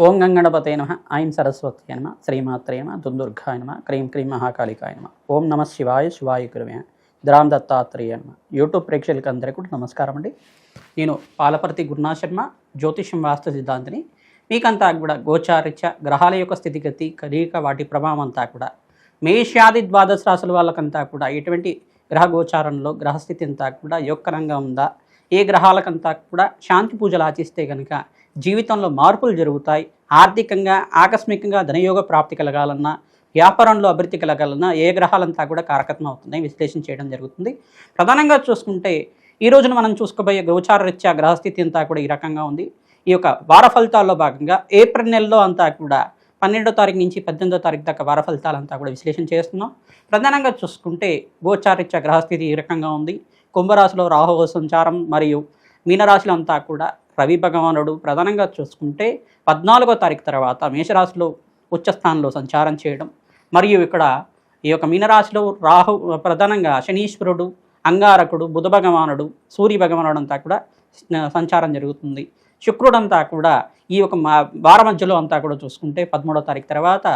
ఓం గంగణపతే నమ ఐం సరస్వతి నమ శ్రీమాత్రే నమ దుందుర్గాయ నమ క్రీం క్రీం మహాకాళికాయ నమ ఓం నమ శివాయ శివాయ గురువే ద్రామ్ దత్తాత్రేయ నమ. యూట్యూబ్ ప్రేక్షకులకు అందరికీ కూడా నమస్కారం అండి. నేను పాలపర్తి గురునాథ్ శర్మ, జ్యోతిష్యం వాస్తు సిద్ధాంతిని. మీకంతా కూడా గోచారిత్య గ్రహాల యొక్క స్థితిగతి కదలిక వాటి ప్రభావం అంతా కూడా మేషాది ద్వాదశ రాశుల వాళ్ళకంతా కూడా ఎటువంటి గ్రహ గోచారంలో గ్రహస్థితి అంతా కూడా యోగకరంగా ఉందా, ఏ గ్రహాలకంతా కూడా శాంతి పూజలు ఆచిస్తే కనుక జీవితంలో మార్పులు జరుగుతాయి, ఆర్థికంగా ఆకస్మికంగా ధనయోగ ప్రాప్తి కలగాలన్నా, వ్యాపారంలో అభివృద్ధి కలగాలన్నా ఏ గ్రహాలంతా కూడా కారకత్వం అవుతున్నాయి విశ్లేషణ చేయడం జరుగుతుంది. ప్రధానంగా చూసుకుంటే ఈ రోజున మనం చూసుకోబోయే గోచార రీత్యా గ్రహస్థితి అంతా కూడా ఈ రకంగా ఉంది. ఈ యొక్క వార ఫలితాల్లో భాగంగా ఏప్రిల్ నెలలో అంతా కూడా 12వ తారీఖు నుంచి 18వ తారీఖు దాకా వార ఫలితాలంతా కూడా విశ్లేషణ చేస్తున్నాం. ప్రధానంగా చూసుకుంటే గోచారీత్యా గ్రహస్థితి ఈ రకంగా ఉంది. కుంభరాశిలో రాహు సంచారం మరియు మీనరాశిలో అంతా కూడా రవి భగవానుడు ప్రధానంగా చూసుకుంటే 14వ తారీఖు తర్వాత మేషరాశిలో ఉచ్చస్థానంలో సంచారం చేయడం, మరియు ఇక్కడ ఈ యొక్క మీనరాశిలో రాహు ప్రధానంగా శనీశ్వరుడు, అంగారకుడు, బుధ భగవానుడు, సూర్య భగవానుడు అంతా కూడా సంచారం జరుగుతుంది. శుక్రుడంతా కూడా ఈ యొక్క వార మధ్యలో అంతా కూడా చూసుకుంటే 13వ తారీఖు తర్వాత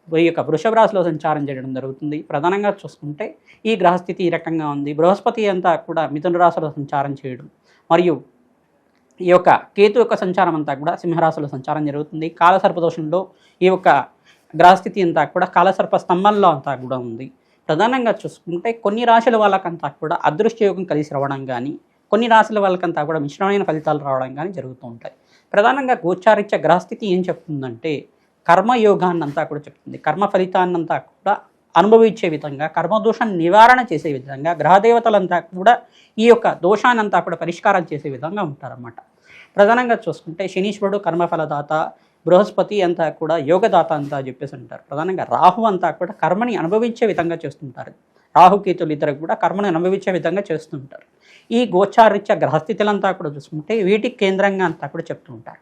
ఈ యొక్క వృషభ రాశిలో సంచారం చేయడం జరుగుతుంది. ప్రధానంగా చూసుకుంటే ఈ గ్రహస్థితి ఈ రకంగా ఉంది. బృహస్పతి అంతా కూడా మిథున రాశిలో సంచారం చేయడం, మరియు ఈ యొక్క కేతు యొక్క సంచారం అంతా కూడా సింహరాశిలో సంచారం జరుగుతుంది. కాలసర్పదోషంలో ఈ యొక్క గ్రహస్థితి అంతా కూడా కాలసర్ప స్తంభంలో అంతా కూడా ఉంది. ప్రధానంగా చూసుకుంటే కొన్ని రాశుల వాళ్ళకంతా కూడా అదృష్టయోగం కలిసి రావడం కానీ, కొన్ని రాశుల వాళ్ళకంతా కూడా మిశ్రమైన ఫలితాలు రావడం కానీ జరుగుతూ ఉంటాయి. ప్రధానంగా గోచారిత్య గ్రహస్థితి ఏం చెప్తుందంటే కర్మయోగాన్ని అంతా కూడా చెప్తుంది. కర్మ ఫలితాన్నంతా కూడా అనుభవించే విధంగా, కర్మదోషాన్ని నివారణ చేసే విధంగా గ్రహదేవతలంతా కూడా ఈ యొక్క దోషాన్నంతా కూడా పరిష్కారం చేసే విధంగా ఉంటారన్నమాట. ప్రధానంగా చూసుకుంటే శనీశ్వరుడు కర్మఫలదాత, బృహస్పతి అంతా కూడా యోగదాత అంతా చెప్పేసి అంటారు. ప్రధానంగా రాహు అంతా కూడా కర్మని అనుభవించే విధంగా చేస్తుంటారు. రాహుకేతులు ఇద్దరు కూడా కర్మని అనుభవించే విధంగా చేస్తుంటారు. ఈ గోచారీత్య గ్రహస్థితులంతా కూడా చూసుకుంటే వీటికి కేంద్రంగా అంతా కూడా చెప్తూ ఉంటారు.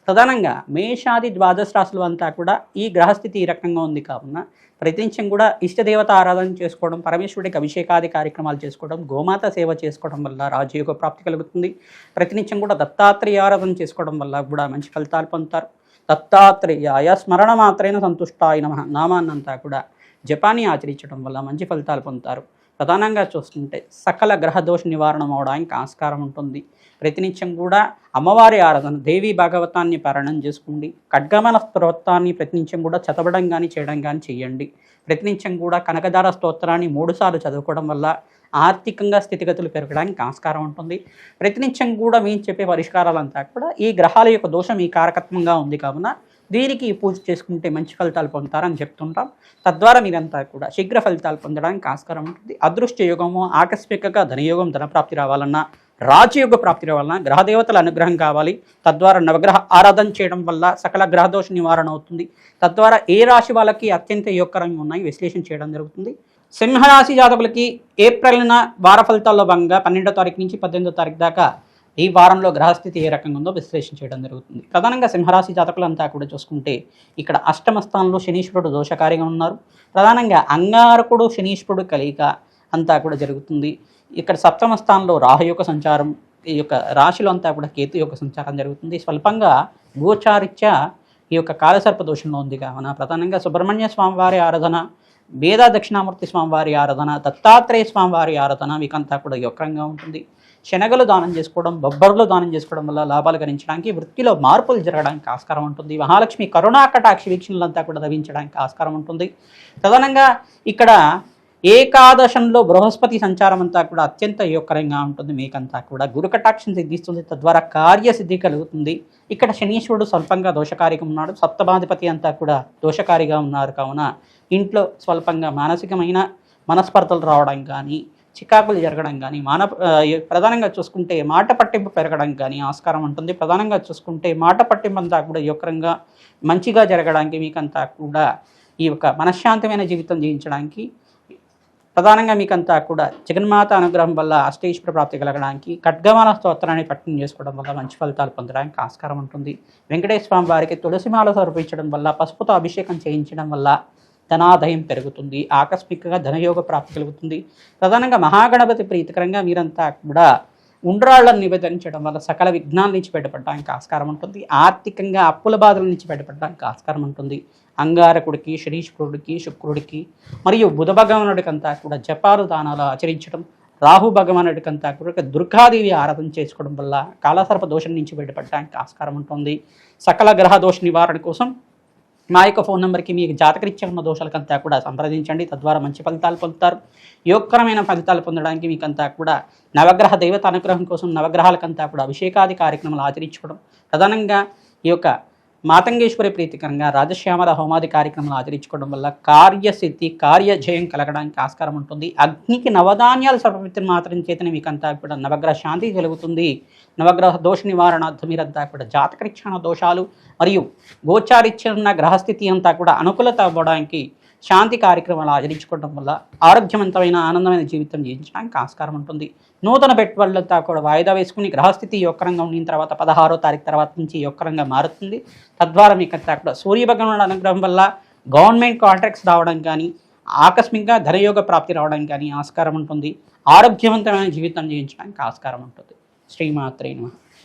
ప్రధానంగా మేషాది ద్వాదశ రాశులు అంతా కూడా ఈ గ్రహస్థితి ఈ రకంగా ఉంది కావున ప్రతినిత్యం కూడా ఇష్టదేవత ఆరాధన చేసుకోవడం, పరమేశ్వరుడికి అభిషేకాది కార్యక్రమాలు చేసుకోవడం, గోమాత సేవ చేసుకోవడం వల్ల రాజయోగ ప్రాప్తి కలుగుతుంది. ప్రతినిత్యం కూడా దత్తాత్రేయ ఆరాధన చేసుకోవడం వల్ల కూడా మంచి ఫలితాలు పొందుతారు. దత్తాత్రేయాయ స్మరణ మాత్రైన సంతుష్టాయ నమః నామాన్నంతా కూడా జపాన్ని ఆచరించడం వల్ల మంచి ఫలితాలు పొందుతారు. ప్రధానంగా చూస్తుంటే సకల గ్రహ దోష నివారణ అవడానికి ఆస్కారం ఉంటుంది. ప్రతినిత్యం కూడా అమ్మవారి ఆరాధన, దేవీ భాగవతాన్ని పారాయణం చేసుకోండి. ఖడ్గమన స్తోత్రాన్ని ప్రతినిత్యం కూడా చదవడం కానీ చేయడం కానీ చేయండి. ప్రతినిత్యం కూడా కనకదార స్తోత్రాన్ని 3 సార్లు చదువుకోవడం వల్ల ఆర్థికంగా స్థితిగతులు పెరగడానికి ఆస్కారం ఉంటుంది. ప్రతినిత్యం కూడా మేము చెప్పే పరిష్కారాలంతా కూడా ఈ గ్రహాల యొక్క దోషం ఈ కారకత్వంగా ఉంది కావున దీనికి పూజ చేసుకుంటే మంచి ఫలితాలు పొందుతారని చెప్తుంటాం. తద్వారా మీరంతా కూడా శీఘ్ర ఫలితాలు పొందడానికి ఆస్కారం ఉంటుంది. అదృష్ట యోగము, ఆకస్మికంగా ధనయోగం, ధనప్రాప్తి రావాలన్నా, రాజయోగ ప్రాప్తి రావాలన్నా గ్రహదేవతల అనుగ్రహం కావాలి. తద్వారా నవగ్రహ ఆరాధన చేయడం వల్ల సకల గ్రహదోష నివారణ అవుతుంది. తద్వారా ఏ రాశి వాళ్ళకి అత్యంత యోగకరంగా ఉన్నాయి విశ్లేషణ చేయడం జరుగుతుంది. సింహరాశి జాతకులకి ఏప్రిల్న వార ఫలితాల్లో భాగంగా 12వ తారీఖు నుంచి 18వ తారీఖు దాకా ఈ వారంలో గ్రహస్థితి ఏ రకంగా ఉందో విశ్లేషణ చేయడం జరుగుతుంది. ప్రధానంగా సింహరాశి జాతకులంతా కూడా చూసుకుంటే ఇక్కడ అష్టమ స్థానంలో శనీశ్వరుడు దోషకారిగా ఉన్నారు. ప్రధానంగా అంగారకుడు శనీశ్వరుడు కలియిక అంతా కూడా జరుగుతుంది. ఇక్కడ సప్తమ స్థానంలో రాహు యొక్క సంచారం, ఈ యొక్క రాశిలో అంతా కూడా కేతు యొక్క సంచారం జరుగుతుంది. స్వల్పంగా గోచారిత్య ఈ యొక్క కాలసర్ప దోషంలో ఉంది కావున ప్రధానంగా సుబ్రహ్మణ్య స్వామివారి ఆరాధన, వేద దక్షిణామూర్తి స్వామివారి ఆరాధన, దత్తాత్రేయ స్వామివారి ఆరాధన మీకంతా కూడా యోగంగా ఉంటుంది. శనగలు దానం చేసుకోవడం, బొబ్బర్లు దానం చేసుకోవడం వల్ల లాభాలు గణించడానికి, వృత్తిలో మార్పులు జరగడానికి ఆస్కారం ఉంటుంది. మహాలక్ష్మి కరుణాకటాక్షి వీక్షణలంతా కూడా లభించడానికి ఆస్కారం ఉంటుంది. ప్రధానంగా ఇక్కడ ఏకాదశంలో బృహస్పతి సంచారం అంతా కూడా అత్యంత యోగకరంగా ఉంటుంది. మీకంతా కూడా గురుకటాక్షం సిద్ధిస్తుంది. తద్వారా కార్యసిద్ధి కలుగుతుంది. ఇక్కడ శనీశ్వరుడు స్వల్పంగా దోషకారిగా ఉన్నాడు. సప్తమాధిపతి అంతా కూడా దోషకారిగా ఉన్నారు కావున ఇంట్లో స్వల్పంగా మానసికమైన మనస్పర్ధలు రావడం కానీ, చికాకులు జరగడం కానీ, ప్రధానంగా చూసుకుంటే మాట పట్టింపు పెరగడం కానీ ఆస్కారం ఉంటుంది. ప్రధానంగా చూసుకుంటే మాట పట్టింపు అంతా కూడా యోగకరంగా మంచిగా జరగడానికి, మీకంతా కూడా ఈ యొక్క మనశ్శాంతమైన జీవితం జీవించడానికి, ప్రధానంగా మీకంతా కూడా జగన్మాత అనుగ్రహం వల్ల అష్టైశ్వర ప్రాప్తి కలగడానికి, ఖడ్గమాల స్తోత్రాన్ని పఠనం చేసుకోవడం వల్ల మంచి ఫలితాలు పొందడానికి ఆస్కారం ఉంటుంది. వెంకటేశ్వర స్వామి వారికి తులసిమాల సమర్పించడం వల్ల, పసుపుతో అభిషేకం చేయించడం వల్ల ధనాదాయం పెరుగుతుంది. ఆకస్మికంగా ధనయోగ ప్రాప్తి కలుగుతుంది. ప్రధానంగా మహాగణపతి ప్రీతికరంగా మీరంతా కూడా ఉండ్రాళ్లను నివేదించడం వల్ల సకల విఘ్నాల నుంచి బయటపడడానికి ఆస్కారం ఉంటుంది. ఆర్థికంగా అప్పుల బాధల నుంచి బయటపడడానికి ఆస్కారం ఉంటుంది. అంగారకుడికి, శనీశ్వరుడికి, శుక్రుడికి మరియు బుధ భగవానుడికంతా కూడా జపాలు దానాలు ఆచరించడం, రాహు భగవానుడికంతా కూడా దుర్గాదేవి ఆరాధన చేసుకోవడం వల్ల కాలసర్ప దోషం నుంచి బయటపడడానికి ఆస్కారం ఉంటుంది. సకల గ్రహ దోష నివారణ కోసం మా యొక్క ఫోన్ నెంబర్కి మీకు జాతకరీత్యా ఉన్న దోషాలకంతా కూడా సంప్రదించండి. తద్వారా మంచి ఫలితాలు పొందుతారు. యోగకరమైన ఫలితాలు పొందడానికి మీకంతా కూడా నవగ్రహ దేవత అనుగ్రహం కోసం నవగ్రహాలకంతా కూడా అభిషేకాది కార్యక్రమాలు ఆచరించుకోవడం, ప్రధానంగా ఈ యొక్క మాతంగేశ్వరి ప్రీతికరంగా రాజశ్యామల హోమాది కార్యక్రమాలు ఆచరించుకోవడం వల్ల కార్యసిద్ధి, కార్యజయం కలగడానికి ఆస్కారం ఉంటుంది. అగ్నికి నవధాన్యాలు సమర్పించిన మాత్రం చేతనే మీకంతా కూడా నవగ్రహ శాంతి కలుగుతుంది. నవగ్రహ దోష నివారణార్థం మీరంతా కూడా జాతకరీత్యా దోషాలు మరియు గోచారిత్యన్న గ్రహస్థితి అంతా కూడా అనుకూలత అవ్వడానికి శాంతి కార్యక్రమాలు ఆచరించుకోవడం వల్ల ఆరోగ్యవంతమైన ఆనందమైన జీవితం జీవించడానికి ఆస్కారం ఉంటుంది. నూతన పెట్టుబడులతో కూడా వాయిదా వేసుకుని గ్రహస్థితి యొక్కరంగా ఉండిన తర్వాత 16వ తారీఖు తర్వాత నుంచి యొక్కరంగా మారుతుంది. తద్వారా మీకంతా కూడా సూర్యభగవానుడి అనుగ్రహం వల్ల గవర్నమెంట్ కాంట్రాక్ట్స్ రావడం కానీ, ఆకస్మికంగా ధనయోగ ప్రాప్తి రావడం కానీ ఆస్కారం ఉంటుంది. ఆరోగ్యవంతమైన జీవితం జీవించడానికి ఆస్కారం ఉంటుంది. శ్రీమాత్రే నమః.